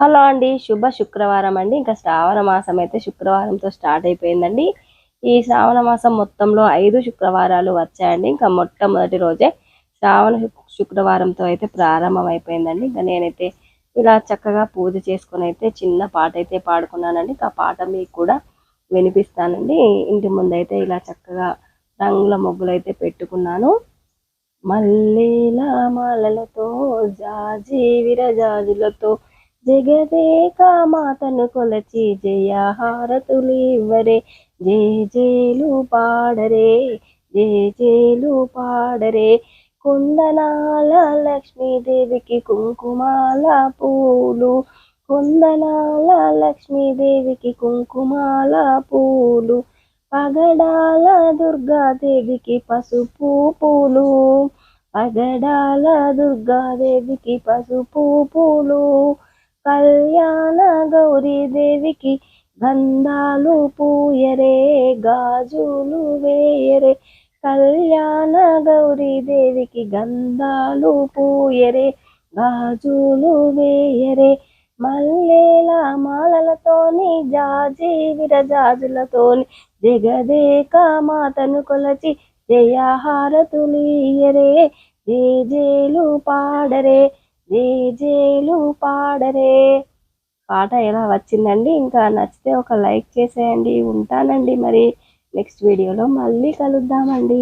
Hello అండి. శుభ శుక్రవారం అండి. ఇంకా శ్రావణ మాసం అయితే శుక్రవారంతో స్టార్ట్ అయిపోయిందండి. ఈ శ్రావణ మాసం మొత్తంలో 5 శుక్రవారాలు వచ్చాయండి. ఇంకా మొట్టమొదటి రోజే శ్రావణ శుక్రవారంతో అయితే ప్రారంభం అయిపోయిందండి. ఇంకా నేనైతే ఇలా చక్కగా పూజ చేసుకొని అయితే చిన్న పాట అయితే పాడుకున్నానండి. ఆ పాట మీకు కూడా వినిపిస్తానండి. ఇంటి ముందైతే ఇలా చక్కగా రంగుల ముగ్గులైతే పెట్టుకున్నాను. మల్లెల మాలలతో జాజి విరజాజులతో జగదేక మాతను కొలచి జయ హారతులివ్వరే, జేజేలు పాడరే, జేజేలు పాడరే. కుందనాల లక్ష్మీదేవికి కుంకుమాల పూలు, కుందనాల లక్ష్మీదేవికి కుంకుమాల పూలు, పగడాల దుర్గాదేవికి పసుపు పూలు, పగడాల దుర్గాదేవికి పసుపు పూలు, కళ్యాణ గౌరీదేవికి గంధాలు పూయరే, గాజులు వేయరే. కళ్యాణ గౌరీదేవికి గంధాలు పూయరే, గాజులు వేయరే. మల్లెల మాలలతోని జాజి విరజాజులతోని జగదేక మాతను కొలచి జయ హారతులియరే, జేజేలు పాడరే, జేజేలు పాడరే. పాట ఎలా వచ్చిందండి? ఇంకా నచ్చితే ఒక లైక్ చేసేయండి. ఉంటానండి మరి. నెక్స్ట్ వీడియోలో మళ్ళీ కలుద్దామండి.